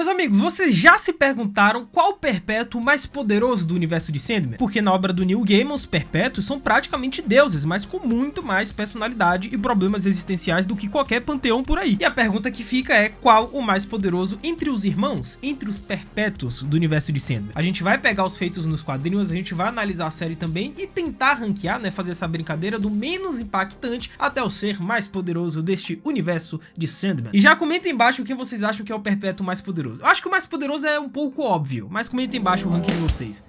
Meus amigos, vocês já se perguntaram qual perpétuo mais poderoso do universo de Sandman? Porque na obra do Neil Gaiman, os perpétuos são praticamente deuses, mas com muito mais personalidade e problemas existenciais do que qualquer panteão por aí. E a pergunta que fica é, qual o mais poderoso entre os irmãos, entre os perpétuos do universo de Sandman? A gente vai pegar os feitos nos quadrinhos, a gente vai analisar a série também e tentar ranquear, né, fazer essa brincadeira do menos impactante até o ser mais poderoso deste universo de Sandman. E já comenta embaixo quem vocês acham que é o perpétuo mais poderoso. Eu acho que o mais poderoso é um pouco óbvio, mas comenta embaixo o ranking de vocês.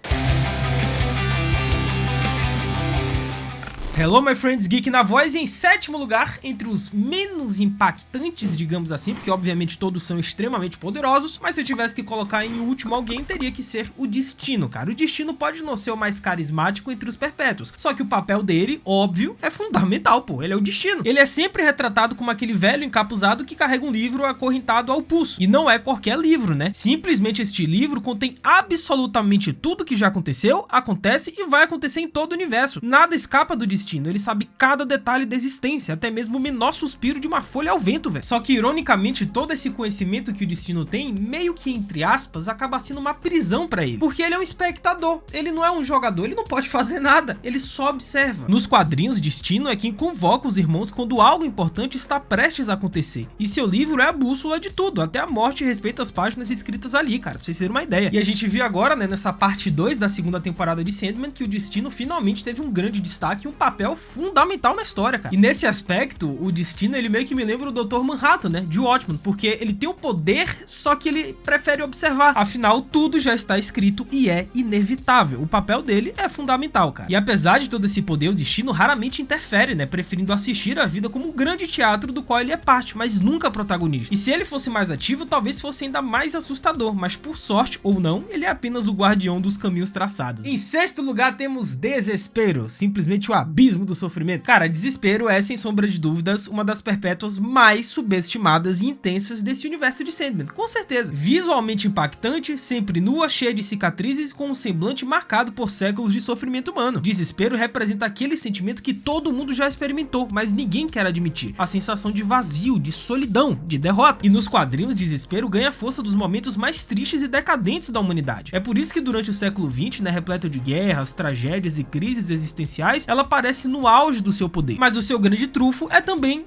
Hello, my friends, Geek na voz, em sétimo lugar, entre os menos impactantes, digamos assim, porque obviamente todos são extremamente poderosos, mas se eu tivesse que colocar em último alguém, teria que ser o Destino, cara. O Destino pode não ser o mais carismático entre os perpétuos, só que o papel dele, óbvio, é fundamental, pô, ele é o Destino. Ele é sempre retratado como aquele velho encapuzado que carrega um livro acorrentado ao pulso, e não é qualquer livro, né? Simplesmente este livro contém absolutamente tudo que já aconteceu, acontece e vai acontecer em todo o universo. Nada escapa do Destino. Ele sabe cada detalhe da existência, até mesmo o menor suspiro de uma folha ao vento, velho. Só que, ironicamente, todo esse conhecimento que o Destino tem, meio que, entre aspas, acaba sendo uma prisão pra ele. Porque ele é um espectador, ele não é um jogador, ele não pode fazer nada, ele só observa. Nos quadrinhos, Destino é quem convoca os irmãos quando algo importante está prestes a acontecer. E seu livro é a bússola de tudo, até a morte respeita as páginas escritas ali, cara, pra vocês terem uma ideia. E a gente viu agora, né, nessa parte 2 da segunda temporada de Sandman, que o Destino finalmente teve um grande destaque e um papel fundamental na história, cara. E nesse aspecto, o Destino, ele meio que me lembra o Dr. Manhattan, né, de Watchmen, porque ele tem o poder, só que ele prefere observar. Afinal, tudo já está escrito e é inevitável. O papel dele é fundamental, cara. E apesar de todo esse poder, o Destino raramente interfere, né, preferindo assistir a vida como um grande teatro do qual ele é parte, mas nunca protagonista. E se ele fosse mais ativo, talvez fosse ainda mais assustador, mas por sorte ou não, ele é apenas o guardião dos caminhos traçados. Em sexto lugar, temos Desespero, simplesmente o abismo do sofrimento. Cara, Desespero é, sem sombra de dúvidas, uma das perpétuas mais subestimadas e intensas desse universo de Sandman, com certeza. Visualmente impactante, sempre nua, cheia de cicatrizes e com um semblante marcado por séculos de sofrimento humano. Desespero representa aquele sentimento que todo mundo já experimentou, mas ninguém quer admitir. A sensação de vazio, de solidão, de derrota. E nos quadrinhos, Desespero ganha força dos momentos mais tristes e decadentes da humanidade. É por isso que durante o século XX, né, repleto de guerras, tragédias e crises existenciais, ela parece no auge do seu poder. Mas o seu grande trunfo é também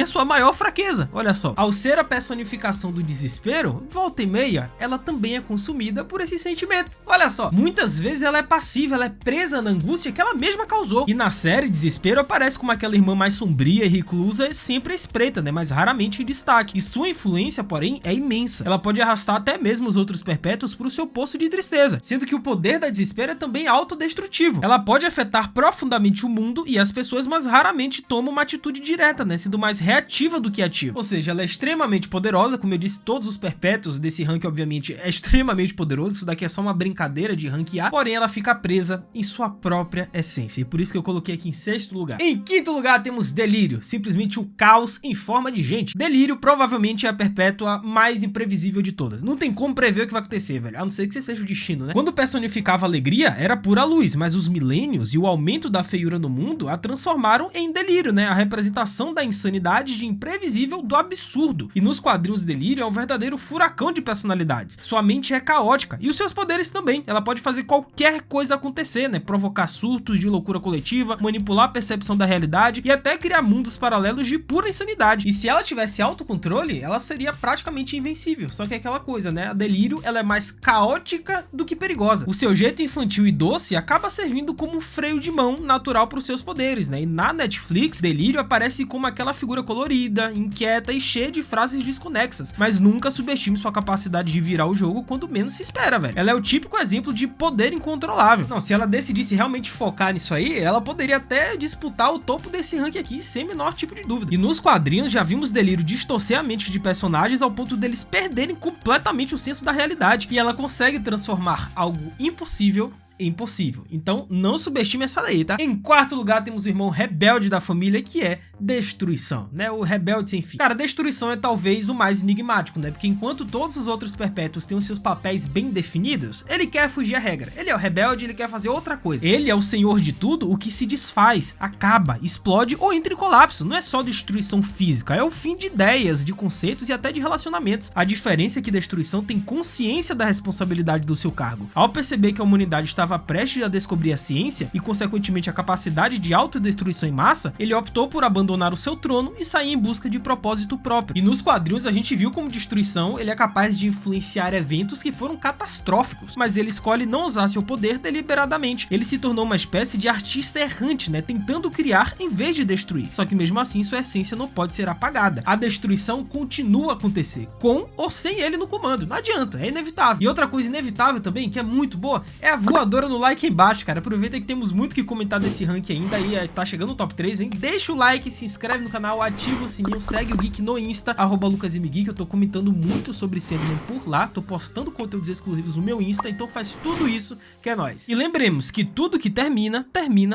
a sua maior fraqueza. Olha só, ao ser a personificação do desespero, volta e meia, ela também é consumida por esse sentimento. Olha só, muitas vezes ela é passiva, ela é presa na angústia que ela mesma causou. E na série, Desespero aparece como aquela irmã mais sombria e reclusa, sempre à espreita, né, mas raramente em destaque. E sua influência, porém, é imensa. Ela pode arrastar até mesmo os outros perpétuos para o seu poço de tristeza, sendo que o poder da Desespero é também autodestrutivo. Ela pode afetar profundamente o mundo e as pessoas, mas raramente toma uma atitude direta, né, sendo mais reativa do que ativa. Ou seja, ela é extremamente poderosa, como eu disse, todos os perpétuos desse rank, obviamente, é extremamente poderoso, isso daqui é só uma brincadeira de ranquear, porém ela fica presa em sua própria essência, e por isso que eu coloquei aqui em sexto lugar. Em quinto lugar temos Delírio, simplesmente o caos em forma de gente. Delírio provavelmente é a perpétua mais imprevisível de todas, não tem como prever o que vai acontecer, velho, a não ser que você seja o Destino, né? Quando personificava alegria, era pura luz, mas os milênios e o aumento da feiura no mundo a transformaram em Delírio, né? A representação da insanidade, de imprevisível, do absurdo. E nos quadrinhos, Delírio é um verdadeiro furacão de personalidades. Sua mente é caótica e os seus poderes também. Ela pode fazer qualquer coisa acontecer, né? Provocar surtos de loucura coletiva, manipular a percepção da realidade e até criar mundos paralelos de pura insanidade. E se ela tivesse autocontrole, ela seria praticamente invencível. Só que é aquela coisa, né? A Delírio, ela é mais caótica do que perigosa. O seu jeito infantil e doce acaba servindo como um freio de mão natural para os seus poderes, né? E na Netflix, Delírio aparece como aquela figura colorida, inquieta e cheia de frases desconexas, mas nunca subestime sua capacidade de virar o jogo quando menos se espera, velho. Ela é o típico exemplo de poder incontrolável. Não, se ela decidisse realmente focar nisso aí, ela poderia até disputar o topo desse ranking aqui, sem menor tipo de dúvida. E nos quadrinhos já vimos Delírio distorcer a mente de personagens ao ponto deles perderem completamente o senso da realidade, e ela consegue transformar algo impossível impossível. Então não subestime essa lei, tá? Em quarto lugar temos o irmão rebelde da família, que é Destruição, né? O rebelde sem fim. Cara, Destruição é talvez o mais enigmático, né? Porque enquanto todos os outros perpétuos têm os seus papéis bem definidos, ele quer fugir à regra. Ele é o rebelde, ele quer fazer outra coisa. Ele é o senhor de tudo o que se desfaz, acaba, explode ou entra em colapso. Não é só destruição física, é o fim de ideias, de conceitos e até de relacionamentos. A diferença é que Destruição tem consciência da responsabilidade do seu cargo. Ao perceber que a humanidade estava prestes a descobrir a ciência e consequentemente a capacidade de autodestruição em massa, ele optou por abandonar o seu trono e sair em busca de propósito próprio. E nos quadrinhos a gente viu como Destruição ele é capaz de influenciar eventos que foram catastróficos, mas ele escolhe não usar seu poder deliberadamente. Ele se tornou uma espécie de artista errante, né, tentando criar em vez de destruir. Só que mesmo assim sua essência não pode ser apagada. A destruição continua a acontecer, com ou sem ele no comando. Não adianta, é inevitável. E outra coisa inevitável também, que é muito boa, é a voadora no like aí embaixo, cara. Aproveita que temos muito que comentar desse rank ainda e tá chegando no top 3, hein? Deixa o like, se inscreve no canal, ativa o sininho, segue o Geek no Insta, @LucasMGeek. Eu tô comentando muito sobre Sandman por lá, tô postando conteúdos exclusivos no meu Insta, então faz tudo isso que é nóis. E lembremos que tudo que termina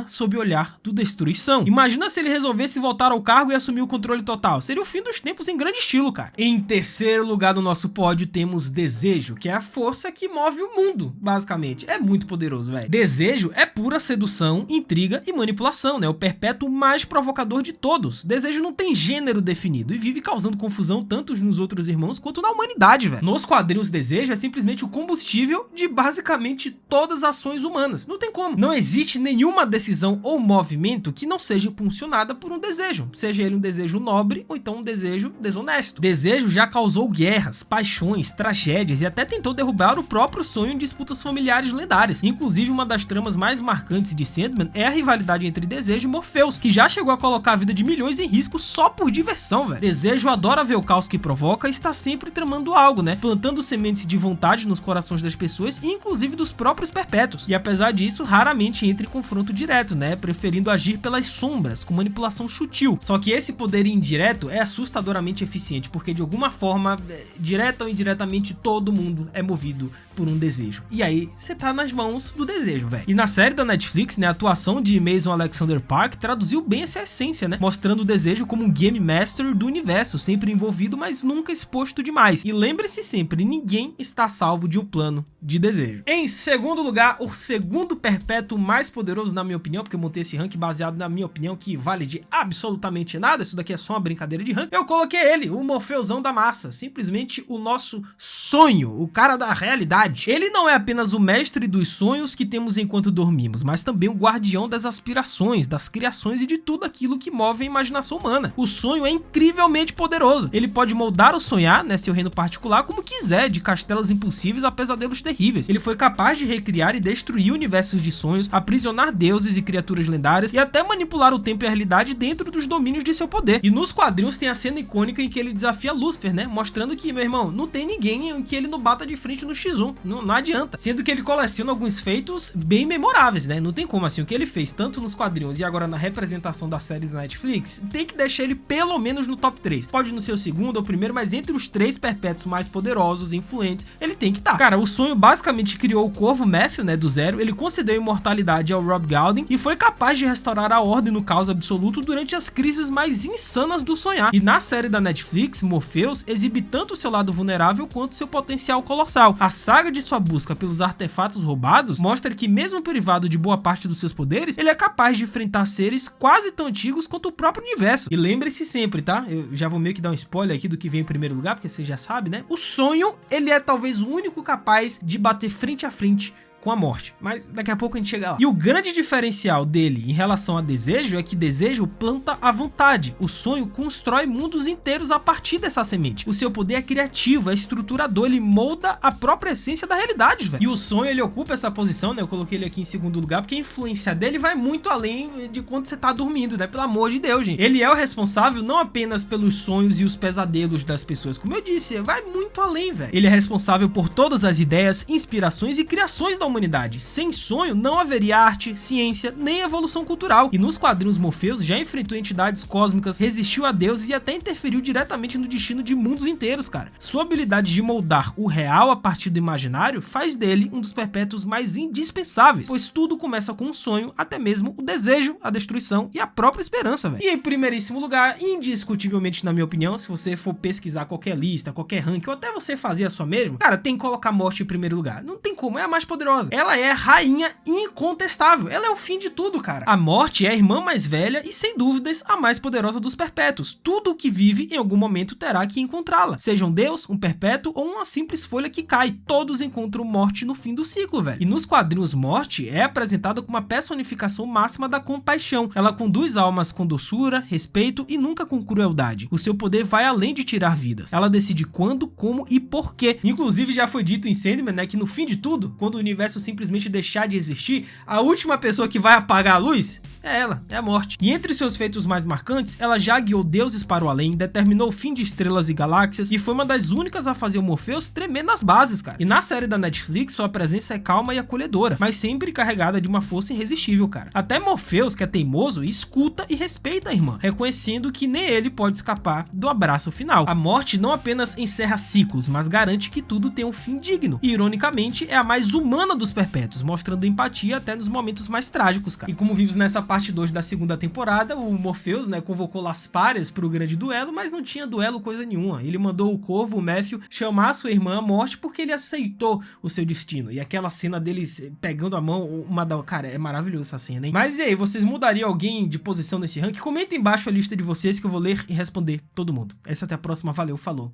sob o olhar do Destruição. Imagina se ele resolvesse voltar ao cargo e assumir o controle total. Seria o fim dos tempos em grande estilo, cara. Em terceiro lugar do nosso pódio temos Desejo, que é a força que move o mundo, basicamente. É muito poderoso, velho. Desejo é pura sedução, intriga e manipulação, né? O perpétuo mais provocador de todos. Desejo não tem gênero definido e vive causando confusão tanto nos outros irmãos quanto na humanidade, velho. Nos quadrinhos, Desejo é simplesmente o combustível de basicamente todas as ações humanas. Não tem como. Não existe nenhuma decisão ou movimento que não seja impulsionada por um desejo, seja ele um desejo nobre ou então um desejo desonesto. Desejo já causou guerras, paixões, tragédias e até tentou derrubar o próprio sonho em disputas familiares lendárias. Inclusive, uma das tramas mais marcantes de Sandman é a rivalidade entre Desejo e Morpheus, que já chegou a colocar a vida de milhões em risco só por diversão, velho. Desejo adora ver o caos que provoca e está sempre tramando algo, né? Plantando sementes de vontade nos corações das pessoas e inclusive dos próprios perpétuos. E apesar disso, raramente entra em confronto direto, né? Preferindo agir pelas sombras, com manipulação sutil. Só que esse poder indireto é assustadoramente eficiente, porque de alguma forma, direta ou indiretamente, todo mundo é movido por um desejo. E aí, você tá nas mãos do desejo, velho. E na série da Netflix, né, a atuação de Mason Alexander Park traduziu bem essa essência, né? Mostrando o desejo como um game master do universo, sempre envolvido, mas nunca exposto demais. E lembre-se sempre, ninguém está salvo de um plano de desejo. Em segundo lugar, o segundo perpétuo mais poderoso, na minha opinião, porque eu montei esse rank baseado na minha opinião, que vale de absolutamente nada, isso daqui é só uma brincadeira de rank, eu coloquei ele, o Morfeuzão da massa, simplesmente o nosso sonho, o cara da realidade. Ele não é apenas o mestre dos sonhos que temos enquanto dormimos, mas também o guardião das aspirações, das criações e de tudo aquilo que move a imaginação humana. O sonho é incrivelmente poderoso. Ele pode moldar o sonhar, né, seu reino particular, como quiser, de castelos impossíveis a pesadelos terríveis. Ele foi capaz de recriar e destruir universos de sonhos, aprisionar deuses e criaturas lendárias e até manipular o tempo e a realidade dentro dos domínios de seu poder. E nos quadrinhos tem a cena icônica em que ele desafia Lúcifer, né, mostrando que, meu irmão, não tem ninguém em que ele não bata de frente no X1, não adianta. Sendo que ele coleciona alguns feitos bem memoráveis, né, não tem como, assim, o que ele fez tanto nos quadrinhos e agora na representação da série da Netflix, tem que deixar ele pelo menos no top 3. Pode não ser o segundo ou o primeiro, mas entre os 3 perpétuos mais poderosos e influentes, ele tem que estar. Cara, o sonho basicamente criou o Corvo Matthew, né, do zero, ele concedeu imortalidade ao Rob Gauden e foi capaz de restaurar a ordem no caos absoluto durante as crises mais insanas do sonhar. E na série da Netflix, Morpheus exibe tanto seu lado vulnerável quanto seu potencial colossal. A saga de sua busca pelos artefatos roubados mostra que, mesmo privado de boa parte dos seus poderes, ele é capaz de enfrentar seres quase tão antigos quanto o próprio universo. E lembre-se sempre, tá? Eu já vou meio que dar um spoiler aqui do que vem em primeiro lugar, porque você já sabe, né? O sonho, ele é talvez o único capaz de bater frente a frente com a morte, mas daqui a pouco a gente chega lá. E o grande diferencial dele em relação a Desejo é que Desejo planta a vontade. O sonho constrói mundos inteiros a partir dessa semente. O seu poder é criativo, é estruturador, ele molda a própria essência da realidade, velho. E o sonho, ele ocupa essa posição, né? Eu coloquei ele aqui em segundo lugar, porque a influência dele vai muito além de quando você tá dormindo, né? Pelo amor de Deus, gente. Ele é o responsável não apenas pelos sonhos e os pesadelos das pessoas, como eu disse, vai muito além, velho. Ele é responsável por todas as ideias, inspirações e criações da humanidade. Sem sonho, não haveria arte, ciência, nem evolução cultural. E nos quadrinhos, Morpheus já enfrentou entidades cósmicas, resistiu a deuses e até interferiu diretamente no destino de mundos inteiros, cara. Sua habilidade de moldar o real a partir do imaginário faz dele um dos perpétuos mais indispensáveis, pois tudo começa com um sonho, até mesmo o desejo, a destruição e a própria esperança, velho. E em primeiríssimo lugar, indiscutivelmente na minha opinião, se você for pesquisar qualquer lista, qualquer ranking, ou até você fazer a sua mesma, cara, tem que colocar a morte em primeiro lugar. Não tem como, é a mais poderosa. Ela é a rainha incontestável, ela é o fim de tudo, cara. A morte é a irmã mais velha e, sem dúvidas, a mais poderosa dos perpétuos. Tudo o que vive, em algum momento, terá que encontrá-la. Seja um deus, um perpétuo ou uma simples folha que cai. Todos encontram morte no fim do ciclo, velho. E nos quadrinhos, morte é apresentada como uma personificação máxima da compaixão. Ela conduz almas com doçura, respeito e nunca com crueldade. O seu poder vai além de tirar vidas. Ela decide quando, como e por quê. Inclusive, já foi dito em Sandman, né, que no fim de tudo, quando o universo simplesmente deixar de existir, a última pessoa que vai apagar a luz é ela, é a morte. E entre seus feitos mais marcantes, ela já guiou deuses para o além, determinou o fim de estrelas e galáxias e foi uma das únicas a fazer o Morpheus tremer nas bases, cara. E na série da Netflix, sua presença é calma e acolhedora, mas sempre carregada de uma força irresistível, cara. Até Morpheus, que é teimoso, escuta e respeita a irmã, reconhecendo que nem ele pode escapar do abraço final. A morte não apenas encerra ciclos, mas garante que tudo tem um fim digno. E, ironicamente, é a mais humana dos perpétuos, mostrando empatia até nos momentos mais trágicos, cara. E como vimos nessa parte 2 da segunda temporada, o Morpheus, né, convocou Las Párias pro grande duelo, mas não tinha duelo coisa nenhuma. Ele mandou o Corvo, o Matthew, chamar sua irmã à morte porque ele aceitou o seu destino. E aquela cena deles pegando a mão, uma da... Cara, é maravilhoso essa cena, hein? Mas e aí, vocês mudariam alguém de posição nesse ranking? Comenta embaixo a lista de vocês que eu vou ler e responder todo mundo. Essa até a próxima, valeu, falou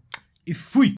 e fui!